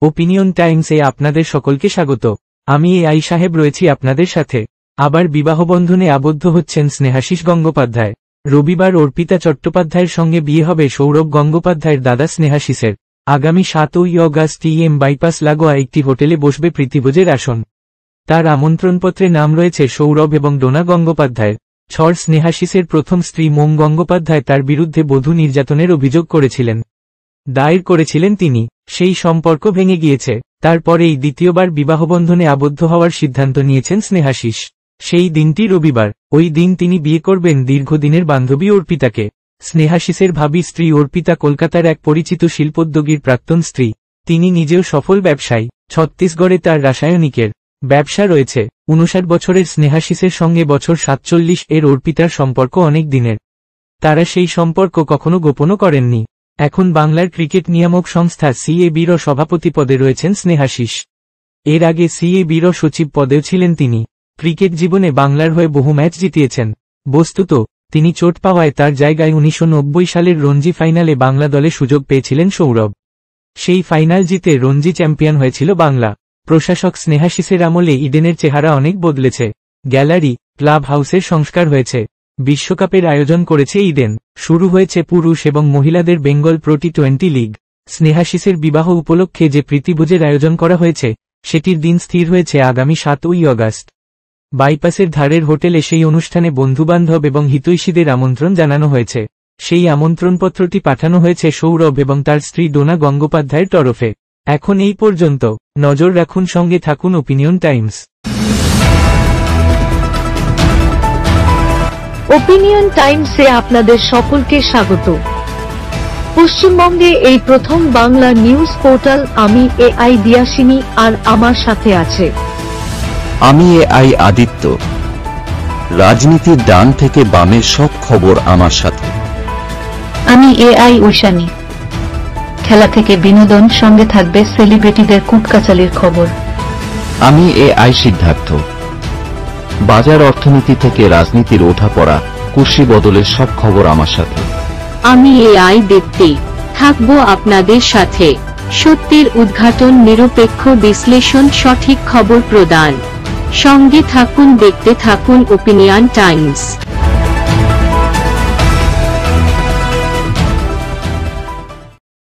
Opinion টাইমসে আপনাদের সকলকে স্বাগত। আমি এআই সাহেব রয়েছি আপনাদের সাথে। আবার বিবাহবন্ধনে আবদ্ধ হচ্ছেন স্নেহাশিস গঙ্গোপাধ্যায়। রবিবার অর্পিতা চট্টোপাধ্যায়ের সঙ্গে বিয়ে হবে সৌরভ গঙ্গোপাধ্যায়ের দাদা স্নেহাশিসের। আগামী 7ই অগাস্ট বাইপাস লাগোয়া একটি হোটেলে বসবে প্রীতিভোজের আসন। তার আমন্ত্রণপত্রে নাম রয়েছে সৌরভ এবং ডোনা গঙ্গোপাধ্যায়ের। স্নেহাশিসের প্রথম স্ত্রী মোম গঙ্গোপাধ্যায় তার বিরুদ্ধে বধূ নির্যাতনের অভিযোগ করেছিলেন, দায়ের করেছিলেন তিনি। সেই সম্পর্ক ভেঙে গিয়েছে। তারপরেই দ্বিতীয়বার বিবাহবন্ধনে আবদ্ধ হওয়ার সিদ্ধান্ত নিয়েছেন স্নেহাশিস। সেই দিনটি রবিবার। ওই দিন তিনি বিয়ে করবেন দীর্ঘদিনের বান্ধবী অর্পিতাকে। স্নেহাশিসের ভাবী স্ত্রী অর্পিতা কলকাতার এক পরিচিত শিল্পোদ্যোগীর প্রাক্তন স্ত্রী। তিনি নিজেও সফল ব্যবসায়ী। ছত্তিশগড়ে তার রাসায়নিকের ব্যবসা রয়েছে। 59 বছরের স্নেহাশিসের সঙ্গে বছর 47 এর অর্পিতার সম্পর্ক অনেক দিনের। তারা সেই সম্পর্ক কখনো গোপনও করেননি। এখন বাংলার ক্রিকেট নিয়ামক সংস্থা সিএবির সভাপতি পদে রয়েছেন স্নেহাশিস। এর আগে সিএবির সচিব পদেও ছিলেন তিনি। ক্রিকেট জীবনে বাংলার হয়ে বহু ম্যাচ জিতিয়েছেন। বস্তুত তিনি চোট পাওয়ায় তার জায়গায় 1990 সালের রঞ্জি ফাইনালে বাংলা দলে সুযোগ পেয়েছিলেন সৌরভ। সেই ফাইনাল জিতে রঞ্জি চ্যাম্পিয়ন হয়েছিল বাংলা। প্রশাসক স্নেহাশিসের আমলে ইডেনের চেহারা অনেক বদলেছে। গ্যালারি, ক্লাব হাউসের সংস্কার হয়েছে। বিশ্বকাপের আয়োজন করেছে ইডেন। শুরু হয়েছে পুরুষ এবং মহিলাদের বেঙ্গল প্রো টি20 লিগ। স্নেহাশিসের বিবাহ উপলক্ষে যে প্রীতিভোজের আয়োজন করা হয়েছে সেটির দিন স্থির হয়েছে আগামী 7ই অগাস্ট। বাইপাসের ধারের হোটেলে সেই অনুষ্ঠানে বন্ধুবান্ধব এবং হিতৈষীদের আমন্ত্রণ জানানো হয়েছে। সেই আমন্ত্রণপত্রটি পাঠানো হয়েছে সৌরভ এবং তার স্ত্রী ডোনা গঙ্গোপাধ্যায়ের তরফে। এখন এই পর্যন্ত। নজর রাখুন, সঙ্গে থাকুন ওপিনিয়ন টাইমস। ওপিনিয়ন টাইমসে আপনাদের সকলকে স্বাগত। পশ্চিমবঙ্গে এই প্রথম বাংলা নিউজ পোর্টাল। আমি এআই দিয়াসিনী, আর আমার সাথে আছে আমি এআই আদিত্য। রাজনীতির ডান থেকে বামের সব খবর আমার সাথে। আমি এআই ঐশানী। খেলা থেকে বিনোদন, সঙ্গে থাকবে সেলিব্রিটিদের কুটকাচালির খবর। আমি এআই সিদ্ধার্থ। বাজার অর্থনীতি থেকে রাজনীতির ওঠাপড়া, কুর্সি বদলের সব খবর আমার সাথে। আমি এআই দীপ্তি, থাকবো আপনাদের সাথে। সত্যের উদ্ঘাটন, নিরপেক্ষ বিশ্লেষণ, সঠিক খবর প্রদান। সঙ্গে থাকুন, দেখতে থাকুন ওপিনিয়ন টাইমস।